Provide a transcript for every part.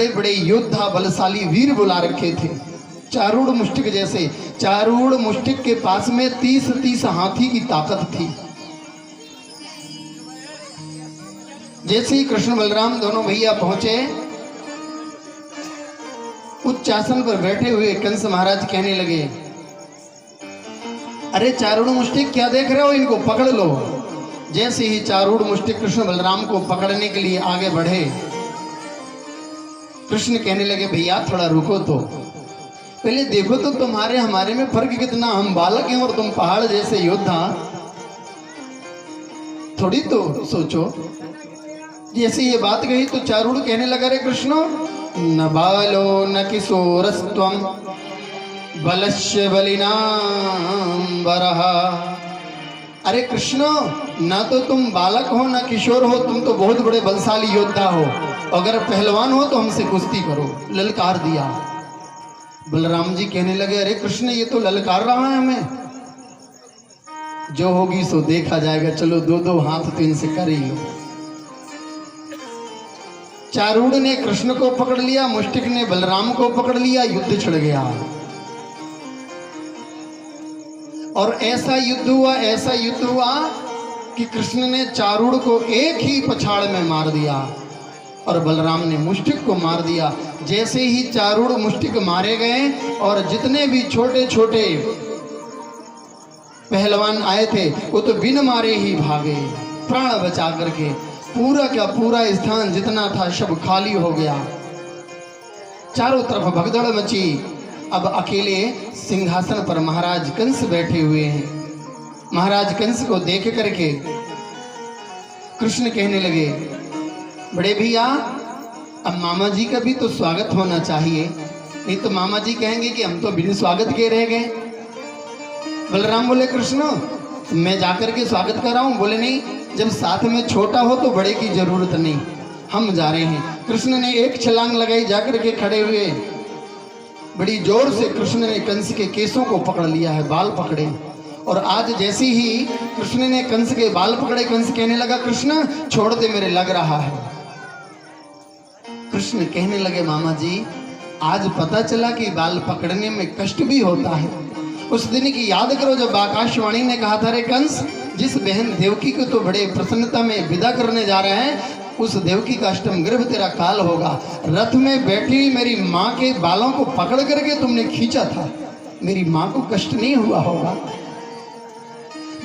बड़े बड़े योद्धा बलशाली वीर बुला रखे थे, चारूढ़ मुष्टिक जैसे। चारूढ़ मुष्टिक के पास में 30-30 हाथी की ताकत थी। जैसे ही कृष्ण बलराम दोनों भैया पहुंचे, उच्च आसन पर बैठे हुए कंस महाराज कहने लगे, अरे चारूढ़ मुष्टिक क्या देख रहे हो, इनको पकड़ लो। जैसे ही चारूढ़ मुष्टिक कृष्ण बलराम को पकड़ने के लिए आगे बढ़े, कृष्ण कहने लगे, भैया थोड़ा रुको तो, पहले देखो तो तुम्हारे हमारे में फर्क कितना। हम बालक हैं और तुम पहाड़ जैसे योद्धा, थोड़ी तो सोचो। जैसे ये बात कही तो चारूढ़ कहने लगा, रे कृष्ण न बालो न किशोरस्त्वं बलस्य बलिनां वरहा। अरे कृष्ण, ना तो तुम बालक हो ना किशोर हो, तुम तो बहुत बड़े बलशाली योद्धा हो। अगर पहलवान हो तो हमसे कुश्ती करो। ललकार दिया। बलराम जी कहने लगे, अरे कृष्ण ये तो ललकार रहा है हमें, जो होगी सो देखा जाएगा, चलो 2-2 हाथ तो इनसे कर ही लो। चारूढ़ ने कृष्ण को पकड़ लिया, मुष्टिक ने बलराम को पकड़ लिया, युद्ध छिड़ गया। और ऐसा युद्ध हुआ कि कृष्ण ने चारूढ़ को एक ही पछाड़ में मार दिया और बलराम ने मुष्टिक को मार दिया। जैसे ही चारूढ़ मुष्टिक मारे गए और जितने भी छोटे छोटे पहलवान आए थे वो तो बिन मारे ही भागे, प्राण बचा करके। पूरा का पूरा स्थान जितना था सब खाली हो गया, चारों तरफ भगदड़ मची। अब अकेले सिंहासन पर महाराज कंस बैठे हुए हैं। महाराज कंस को देख करके कृष्ण कहने लगे, बड़े भैया अब मामा जी का भी तो स्वागत होना चाहिए, नहीं तो मामा जी कहेंगे कि हम तो बिन स्वागत के रह गए। बलराम बोले, कृष्ण मैं जाकर के स्वागत कर रहा हूँ। बोले नहीं, जब साथ में छोटा हो तो बड़े की जरूरत नहीं, हम जा रहे हैं। कृष्ण ने एक छलांग लगाई, जाकर के खड़े हुए, बड़ी जोर से कृष्ण ने कंस के केसों को पकड़ लिया है, बाल पकड़े। और आज जैसे ही कृष्ण ने कंस के बाल पकड़े, कंस कहने लगा, कृष्ण छोड़ दे, मेरे लग रहा है। कृष्ण कहने लगे, मामा जी आज पता चला कि बाल पकड़ने में कष्ट भी होता है। उस दिन की याद करो जब आकाशवाणी ने कहा था, रे कंस जिस बहन देवकी को तो बड़े प्रसन्नता में विदा करने जा रहे हैं, उस देवकी का अष्टम गर्भ तेरा काल होगा। रथ में बैठी मेरी माँ के बालों को पकड़ करके तुमने खींचा था, मेरी माँ को कष्ट नहीं हुआ होगा।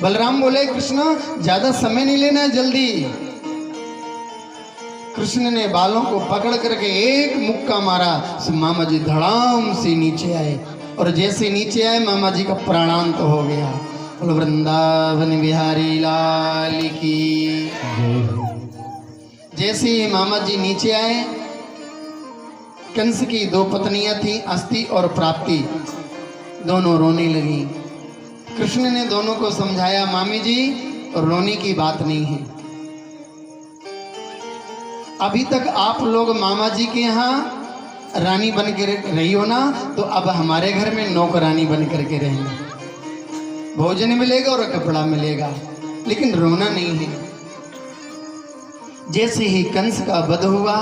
बलराम बोले, कृष्ण ज्यादा समय नहीं लेना है, जल्दी। कृष्ण ने बालों को पकड़ करके एक मुक्का मारा, मामा जी धड़ाम से नीचे आए। और जैसे नीचे आए मामा जी का प्राणांत हो गया। बोलो वृंदावन बिहारी लाल की। जैसे ही मामा जी नीचे आए, कंस की 2 पत्नियां थी, अस्ति और प्राप्ति, दोनों रोने लगी। कृष्ण ने दोनों को समझाया, मामी जी रोने की बात नहीं है, अभी तक आप लोग मामा जी के यहाँ रानी बन के रही हो ना, तो अब हमारे घर में नौकरानी बन करके रहना, भोजन मिलेगा और कपड़ा मिलेगा, लेकिन रोना नहीं है। जैसे ही कंस का वध हुआ,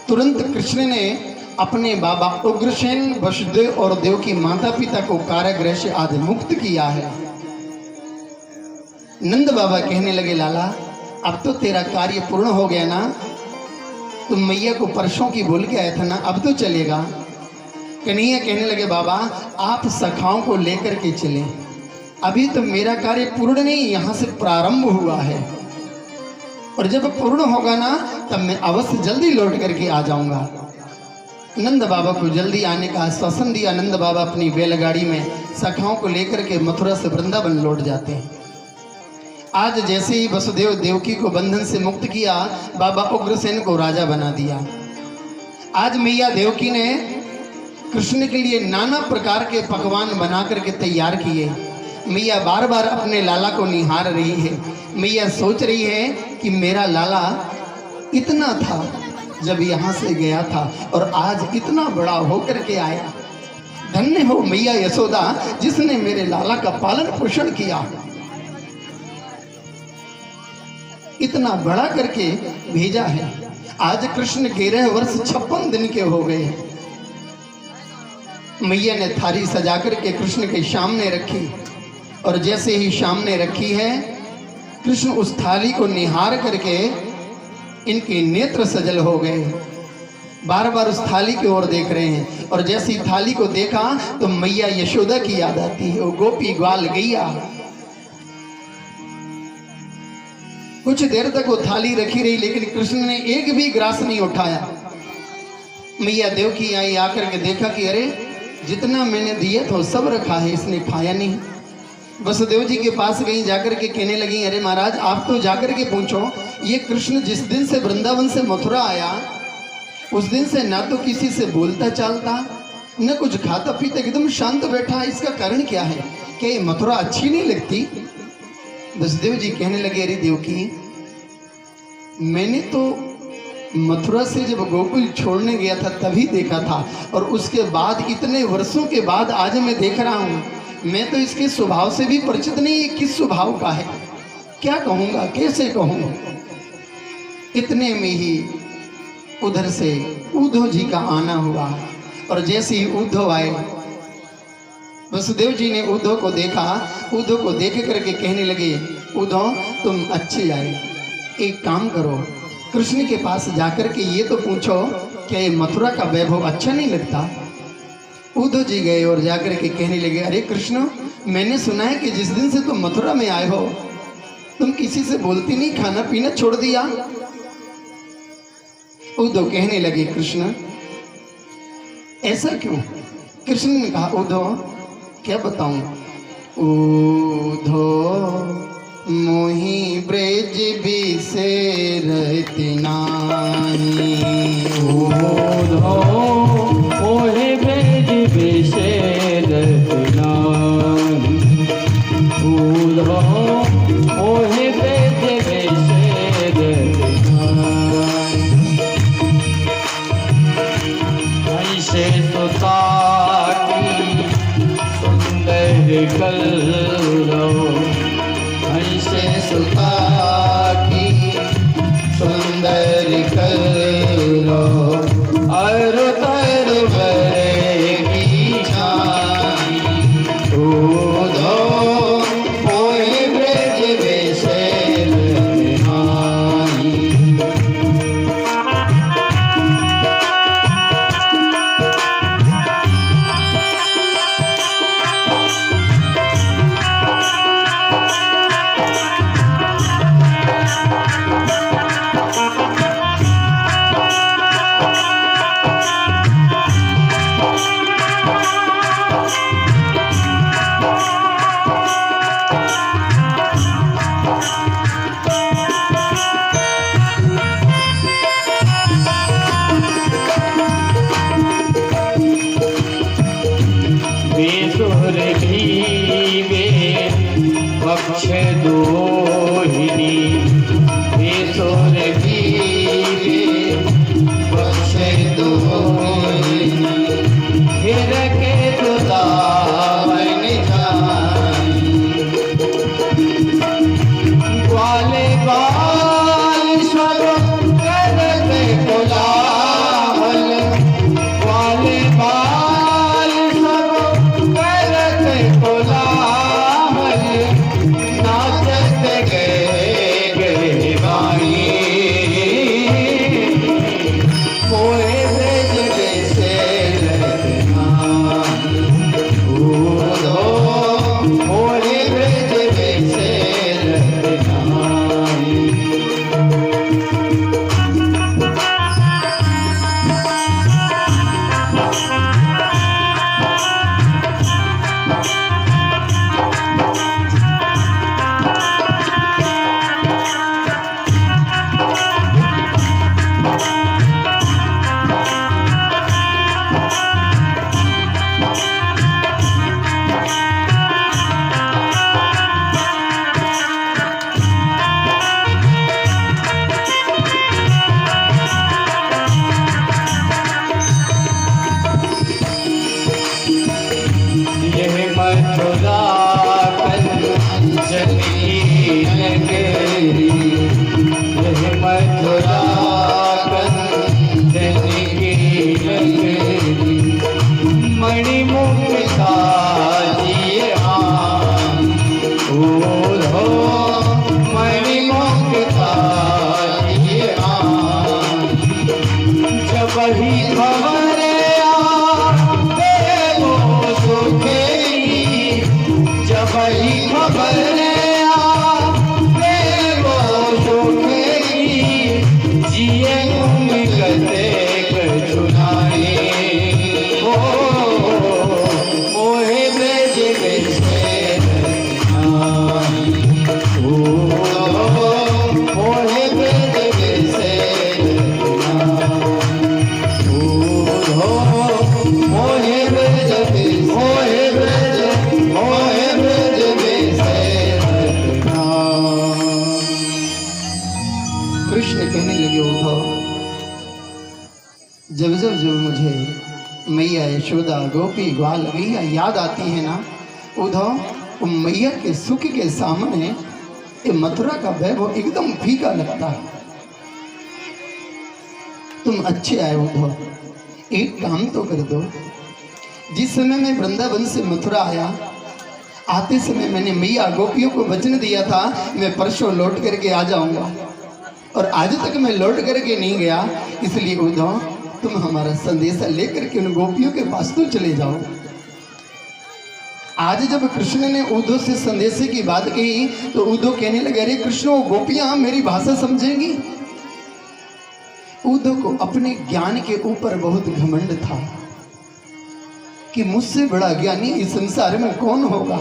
तुरंत कृष्ण ने अपने बाबा उग्रसेन, वसुदेव और देवकी माता पिता को कारागृह से आज मुक्त किया है। नंद बाबा कहने लगे, लाला अब तो तेरा कार्य पूर्ण हो गया ना, तुम मैया को परसों की बोल के आया था ना, अब तो चलेगा। कन्हैया कहने लगे, बाबा आप सखाओं को लेकर के चले, अभी तो मेरा कार्य पूर्ण नहीं, यहाँ से प्रारंभ हुआ है, और जब पूर्ण होगा ना तब मैं अवश्य जल्दी लौट करके आ जाऊंगा। नंद बाबा को जल्दी आने का आश्वासन दिया। नंद बाबा अपनी बैलगाड़ी में सखाओं को लेकर के मथुरा से वृंदावन लौट जाते हैं। आज जैसे ही वसुदेव देवकी को बंधन से मुक्त किया, बाबा उग्रसेन को राजा बना दिया। आज मैया देवकी ने कृष्ण के लिए नाना प्रकार के पकवान बना करके तैयार किए। मैया बार बार अपने लाला को निहार रही है। मैया सोच रही है कि मेरा लाला इतना था जब यहाँ से गया था और आज इतना बड़ा होकर के आया। धन्य हो मैया यशोदा जिसने मेरे लाला का पालन पोषण किया, इतना बड़ा करके भेजा है। आज कृष्ण 13 वर्ष 56 दिन के हो गए। मैया ने थाली सजाकर के कृष्ण के सामने रखी और जैसे ही सामने रखी है, कृष्ण उस थाली को निहार करके इनके नेत्र सजल हो गए। बार बार उस थाली की ओर देख रहे हैं और जैसे ही थाली को देखा तो मैया यशोदा की याद आती है। वो गोपी ग्वाल गैया। कुछ देर तक वो थाली रखी रही, लेकिन कृष्ण ने एक भी ग्रास नहीं उठाया। मैया देवकी आई, आकर के देखा कि अरे जितना मैंने दिया था सब रखा है, इसने खाया नहीं। वसुदेव जी के पास गई, जाकर के कहने लगी, अरे महाराज आप तो जाकर के पूछो, ये कृष्ण जिस दिन से वृंदावन से मथुरा आया उस दिन से ना तो किसी से बोलता चालता, न कुछ खाता पीता, एकदम शांत बैठा। इसका कारण क्या है? क्या ये मथुरा अच्छी नहीं लगती? वसुदेव जी कहने लगे, अरे देवकी, मैंने तो मथुरा से जब गोकुल छोड़ने गया था तभी देखा था, और उसके बाद इतने वर्षों के बाद आज मैं देख रहा हूँ। मैं तो इसके स्वभाव से भी परिचित नहीं, ये किस स्वभाव का है, क्या कहूँगा, कैसे कहूँगा। इतने में ही उधर से उद्धव जी का आना हुआ, और जैसे ही उद्धव आए, वसुदेव जी ने उद्धव को देखा। उद्धव को देख करके कहने लगे, उद्धव तुम अच्छे आए, एक काम करो, कृष्ण के पास जाकर के ये तो पूछो क्या ये मथुरा का वैभव अच्छा नहीं लगता? उद्धव जी गए और जाकर के कहने लगे, अरे कृष्ण, मैंने सुना है कि जिस दिन से तुम मथुरा में आए हो तुम किसी से बोलती नहीं, खाना पीना छोड़ दिया। उद्धव कहने लगे, कृष्ण ऐसा क्यों? कृष्ण ने कहा, उद्धव क्या बताऊं, उद्धव मोहि ब्रज बिसरत नाहि, उद्धव मोहि ब्रज बिसरत नाहि, उद्धव मोहि ब्रज बिसरत नाहि। ऐसे सुता की सुंदर कलरव, ऐसे सुता की सुंदर कलरव, केली मणिमुक्ता जिये उधो मणिमुक्ता जिये जब ही खबरे देवो सुखेगी जब ही खबरे देवो सुखेगी जिये कते कछुनाए ओ मोहे ब्रज बिसे मोहे ब्रज बिसे मोहे ब्रज मोहे ब्रज बिसे कृष्ण कहने लगे उद्धव, जब जब जो मुझे मैया यशोदा गोपी ग्वाल गैया याद आती है ना उद्धव, वो मैया के सुख के सामने ये मथुरा का वैभव एकदम फीका लगता है। तुम अच्छे आए उद्धव, एक काम तो कर दो। जिस समय मैं वृंदावन से मथुरा आया, आते समय मैंने मैया गोपियों को वचन दिया था मैं परसों लौट करके आ जाऊंगा, और आज तक मैं लौट करके नहीं गया। इसलिए उद्धव तुम हमारा संदेशा लेकर के उन गोपियों के पास तो चले जाओ। आज जब कृष्ण ने उद्धव से संदेशे की बात कही तो उद्धव कहने लगे, अरे कृष्ण वो गोपियां मेरी भाषा समझेंगी? उद्धव को अपने ज्ञान के ऊपर बहुत घमंड था कि मुझसे बड़ा ज्ञानी इस संसार में कौन होगा।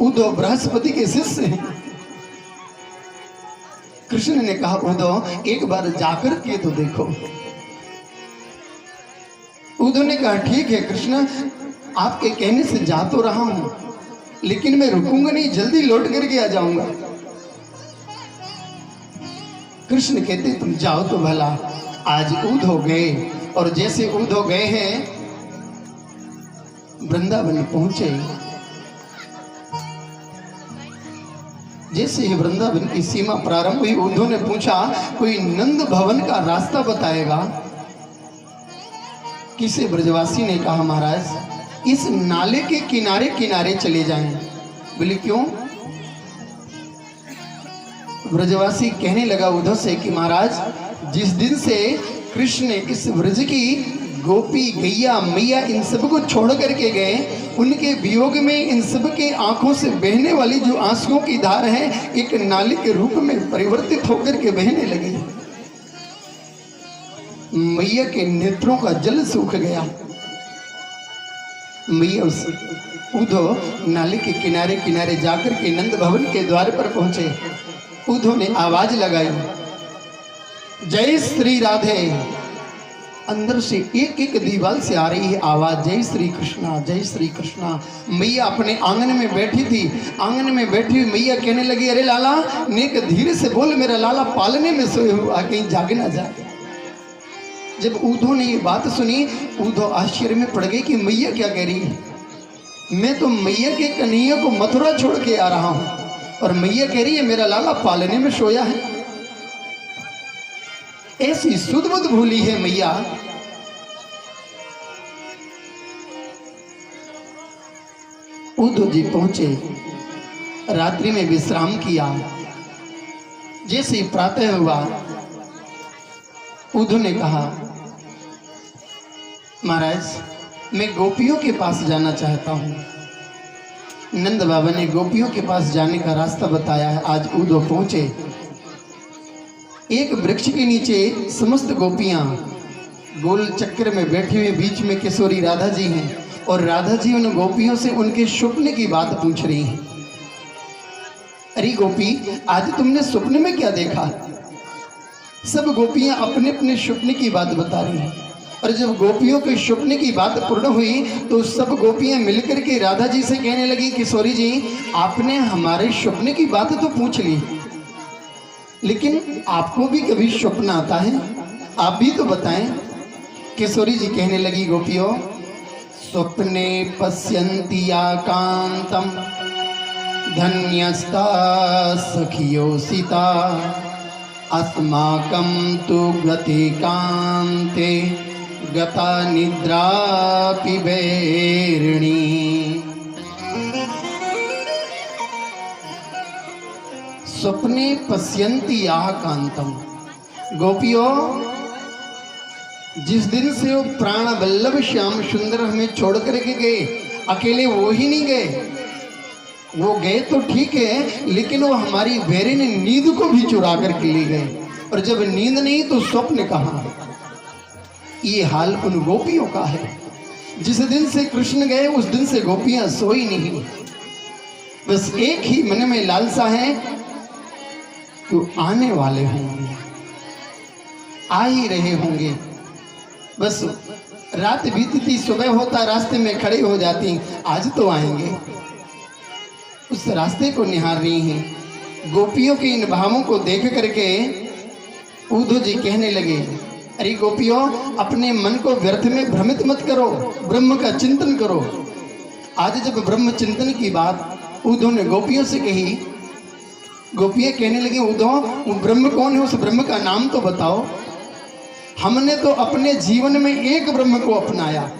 उद्धव बृहस्पति के शिष्य हैं। कृष्ण ने कहा, उद्धव एक बार जाकर के तो देखो। उद्धव ने कहा, ठीक है कृष्ण, आपके कहने से जा तो रहा हूं, लेकिन मैं रुकूंगा नहीं, जल्दी लौट करके आ जाऊंगा। कृष्ण कहते, तुम जाओ तो भला। आज उद्धव गए, और जैसे उद्धव गए हैं वृंदावन पहुंचे, जैसे ही वृंदावन की सीमा प्रारंभ हुई, उद्धव ने पूछा, कोई नंद भवन का रास्ता बताएगा? किसी ब्रजवासी ने कहा, महाराज इस नाले के किनारे किनारे चले जाएं। बोले क्यों? ब्रजवासी कहने लगा उद्धव से कि महाराज, जिस दिन से कृष्ण ने इस ब्रज की गोपी गैया मैया इन सब को छोड़ करके गए, उनके वियोग में इन सब के आंखों से बहने वाली जो आंसुओं की धार है एक नाली के रूप में परिवर्तित होकर के बहने लगी। मैया के नेत्रों का जल सूख गया। मैया उस उद्धव नाली के किनारे किनारे जाकर के नंद भवन के द्वार पर पहुंचे। उद्धव ने आवाज लगाई, जय श्री राधे। अंदर से एक एक दीवाल से आ रही है आवाज, जय श्री कृष्णा, जय श्री कृष्णा। मैया अपने आंगन में बैठी थी। आंगन में बैठी हुई मैया कहने लगी, अरे लाला नेक धीरे से बोल, मेरा लाला पालने में सोए हुआ, कहीं जाग ना जाए। जब उद्धव ने ये बात सुनी, उद्धव आश्चर्य में पड़ गई कि मैया क्या कह रही है। मैं तो मैया के कन्हैया को मथुरा छोड़ के आ रहा हूं, और मैया कह रही है मेरा लाला पालने में सोया है। ऐसी सुध बुध भूली है मैया। उद्धव जी पहुंचे, रात्रि में विश्राम किया। जैसे ही प्रातः हुआ, उद्धव ने कहा, महाराज मैं गोपियों के पास जाना चाहता हूं। नंद बाबा ने गोपियों के पास जाने का रास्ता बताया है। आज उद्धव पहुंचे, एक वृक्ष के नीचे समस्त गोपियां गोल चक्कर में बैठी हुई, बीच में किशोरी राधा जी हैं, और राधा जी उन गोपियों से उनके स्वप्न की बात पूछ रही हैं। अरे गोपी, आज तुमने स्वप्न में क्या देखा? सब गोपियां अपने अपने स्वप्न की बात बता रही हैं, और जब गोपियों के स्वप्न की बात पूर्ण हुई तो सब गोपियां मिलकर के राधा जी से कहने लगी, किशोरी जी आपने हमारे स्वप्न की बात तो पूछ ली, लेकिन आपको भी कभी स्वप्न आता है? आप भी तो बताएं। किशोरी जी कहने लगी, गोपियों स्वप्ने पश्यन्ति कांतम धन्यस्ता सखियोसिता अस्माकं तु गति कांते गता निद्रापि वैरिणी। स्वप्ने पश्यन्ति याः कांतम। गोपियों, जिस दिन से वो प्राण वल्लभ श्याम सुंदर हमें छोड़ करके गए, अकेले वो ही नहीं गए, वो गए तो ठीक है, लेकिन वो हमारी वैरिणी नींद को भी चुरा करके ले गए। और जब नींद नहीं तो स्वप्न कहाँ? ये हाल उन गोपियों का है। जिस दिन से कृष्ण गए उस दिन से गोपियां सोई नहीं। बस एक ही मन में लालसा है कि आने वाले होंगे, आ ही रहे होंगे। बस रात बीतती, सुबह होता, रास्ते में खड़े हो जाती, आज तो आएंगे। उस रास्ते को निहार रही हैं। गोपियों के इन भावों को देख करके उद्धव जी कहने लगे, अरे गोपियों, अपने मन को व्यर्थ में भ्रमित मत करो, ब्रह्म का चिंतन करो। आज जब ब्रह्म चिंतन की बात उद्धव ने गोपियों से कही, गोपियां कहने लगी, उद्धव वो ब्रह्म कौन है? उस ब्रह्म का नाम तो बताओ। हमने तो अपने जीवन में एक ब्रह्म को अपनाया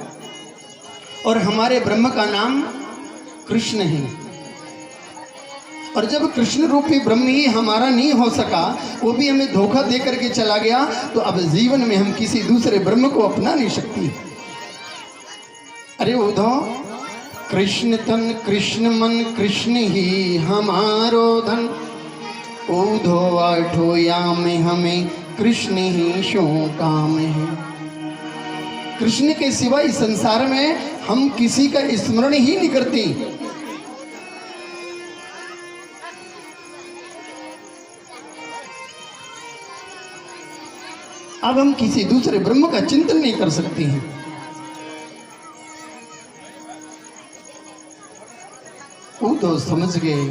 और हमारे ब्रह्म का नाम कृष्ण है। और जब कृष्ण रूपी ब्रह्म ही हमारा नहीं हो सका, वो भी हमें धोखा दे करके चला गया, तो अब जीवन में हम किसी दूसरे ब्रह्म को अपना नहीं सकती। अरे उद्धव, कृष्ण तन कृष्ण मन कृष्ण ही हमारो धन, उद्धव आठो याम हमें कृष्ण ही शो काम है। कृष्ण के सिवा इस संसार में हम किसी का स्मरण ही नहीं करती। अब हम किसी दूसरे ब्रह्म का चिंतन नहीं कर सकते हैं। वो तो समझ गए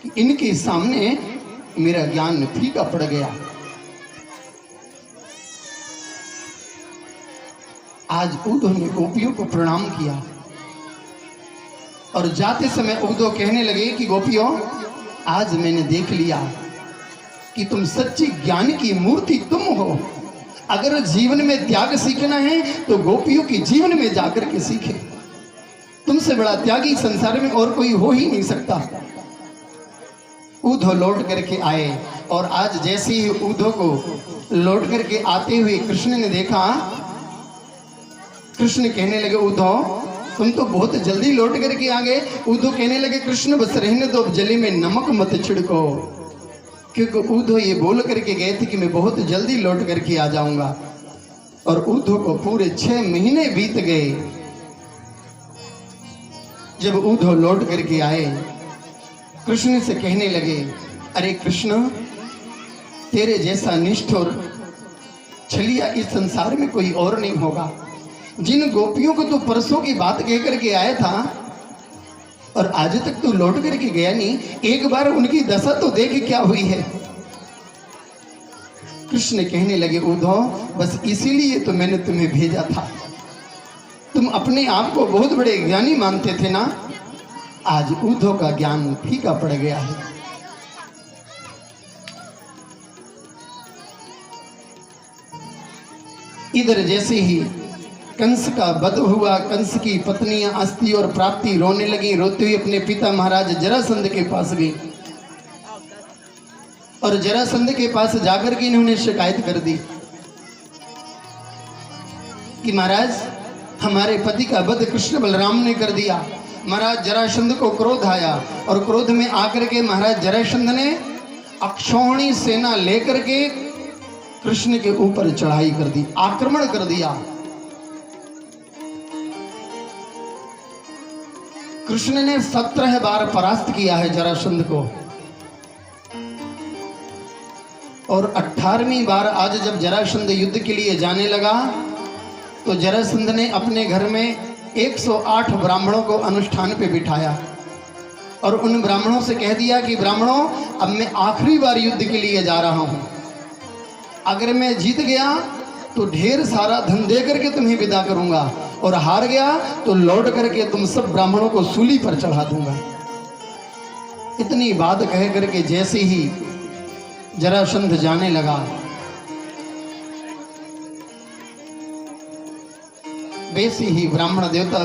कि इनके सामने मेरा ज्ञान फीका पड़ गया। आज उद्धव ने गोपियों को प्रणाम किया और जाते समय उद्धव कहने लगे कि गोपियों, आज मैंने देख लिया कि तुम सच्ची ज्ञान की मूर्ति तुम हो। अगर जीवन में त्याग सीखना है तो गोपियों के जीवन में जाकर के सीखे। तुमसे बड़ा त्यागी संसार में और कोई हो ही नहीं सकता। उद्धव लौट करके आए और आज जैसे ही उद्धव को लौट करके आते हुए कृष्ण ने देखा, कृष्ण कहने लगे, उद्धव तुम तो बहुत जल्दी लौट करके आ गए। उद्धव कहने लगे, कृष्ण बस रहने दो, जली में नमक मत छिड़को। क्योंकि उद्धव ये बोल करके गए थे कि मैं बहुत जल्दी लौट करके आ जाऊंगा। और उद्धव को पूरे 6 महीने बीत गए। जब उद्धव लौट करके आए, कृष्ण से कहने लगे, अरे कृष्ण, तेरे जैसा निष्ठुर छलिया इस संसार में कोई और नहीं होगा। जिन गोपियों को तू परसों की बात कह करके आया था और आज तक तू लौट करके गया नहीं, एक बार उनकी दशा तो देख क्या हुई है। कृष्ण कहने लगे, उद्धव बस इसीलिए तो मैंने तुम्हें भेजा था। तुम अपने आप को बहुत बड़े ज्ञानी मानते थे ना। आज उद्धव का ज्ञान फीका पड़ गया है। इधर जैसे ही कंस का वध हुआ, कंस की पत्नियां अस्ति और प्राप्ति रोने लगी। रोते हुए अपने पिता महाराज जरासंध के पास गई और जरासंध के पास जाकर के इन्होंने शिकायत कर दी कि महाराज, हमारे पति का वध कृष्ण बलराम ने कर दिया। महाराज जरासंध को क्रोध आया और क्रोध में आकर के महाराज जरासंध ने अक्षौणी सेना लेकर के कृष्ण के ऊपर चढ़ाई कर दी, आक्रमण कर दिया। कृष्ण ने 17 बार परास्त किया है जरासंध को और 18वीं बार आज जब जरासंध युद्ध के लिए जाने लगा तो जरासंध ने अपने घर में 108 ब्राह्मणों को अनुष्ठान पे बिठाया और उन ब्राह्मणों से कह दिया कि ब्राह्मणों, अब मैं आखिरी बार युद्ध के लिए जा रहा हूं। अगर मैं जीत गया तो ढेर सारा धन दे करके तुम्हें विदा करूंगा और हार गया तो लौट करके तुम सब ब्राह्मणों को सूली पर चढ़ा दूंगा। इतनी बात कह करके जैसे ही जरासंध जाने लगा, वैसे ही ब्राह्मण देवता